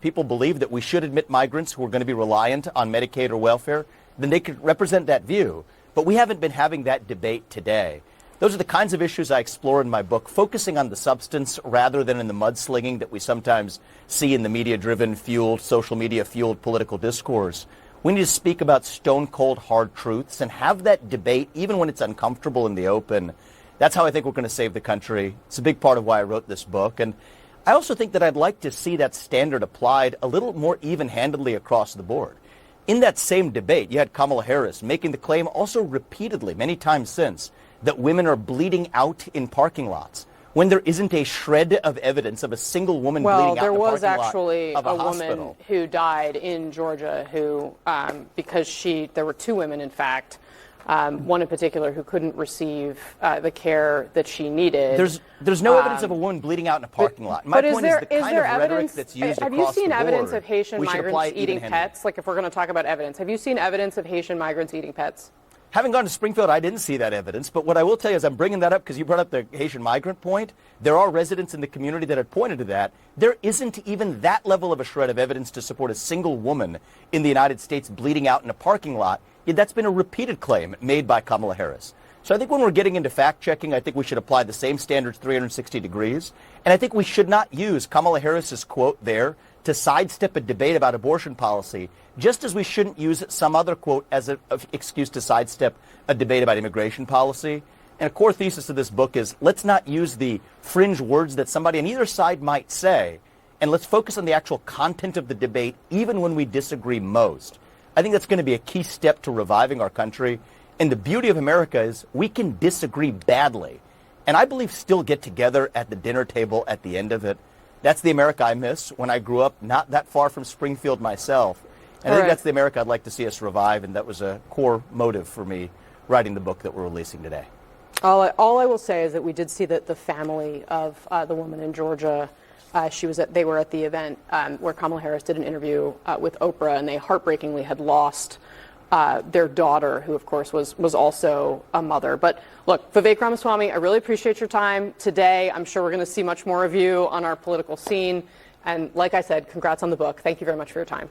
people believe that we should admit migrants who are going to be reliant on Medicaid or welfare, then they could represent that view. But we haven't been having that debate today. Those are the kinds of issues I explore in my book, focusing on the substance rather than in the mudslinging that we sometimes see in the media-driven, fueled, social media-fueled political discourse. We need to speak about stone-cold hard truths and have that debate even when it's uncomfortable in the open. That's how I think we're going to save the country. It's a big part of why I wrote this book. And I also think that I'd like to see that standard applied a little more even-handedly across the board. In that same debate, you had Kamala Harris making the claim also repeatedly, many times since, that women are bleeding out in parking lots when there isn't a shred of evidence of a single woman bleeding out in a parking lot of a Well, there was actually a hospital. woman who died in Georgia who, because there were two women, in fact, one in particular who couldn't receive the care that she needed. There's no evidence of a woman bleeding out in a parking lot. My point is the kind of rhetoric that's used across the board. Have you seen evidence of Haitian migrants eating pets? Like, if we're going to talk about evidence, have you seen evidence of Haitian migrants eating pets? Having gone to Springfield, I didn't see that evidence. But what I will tell you is I'm bringing that up because you brought up the Haitian migrant point. There are residents in the community that had pointed to that. There isn't even that level of a shred of evidence to support a single woman in the United States bleeding out in a parking lot. Yet that's been a repeated claim made by Kamala Harris. So I think when we're getting into fact-checking, I think we should apply the same standards 360 degrees. And I think we should not use Kamala Harris's quote there to sidestep a debate about abortion policy, just as we shouldn't use some other quote as an excuse to sidestep a debate about immigration policy. And a core thesis of this book is let's not use the fringe words that somebody on either side might say, and let's focus on the actual content of the debate, even when we disagree most. I think that's going to be a key step to reviving our country. And the beauty of America is we can disagree badly, and I believe still get together at the dinner table at the end of it. That's the America I miss when I grew up not that far from Springfield myself. And I think that's the America I'd like to see us revive, and that was a core motive for me writing the book that we're releasing today. All I will say is that we did see that the family of the woman in Georgia, they were at the event where Kamala Harris did an interview with Oprah, and they heartbreakingly had lost their daughter, who, of course, was also a mother. But look, Vivek Ramaswamy, I really appreciate your time today. I'm sure we're going to see much more of you on our political scene. And like I said, congrats on the book. Thank you very much for your time.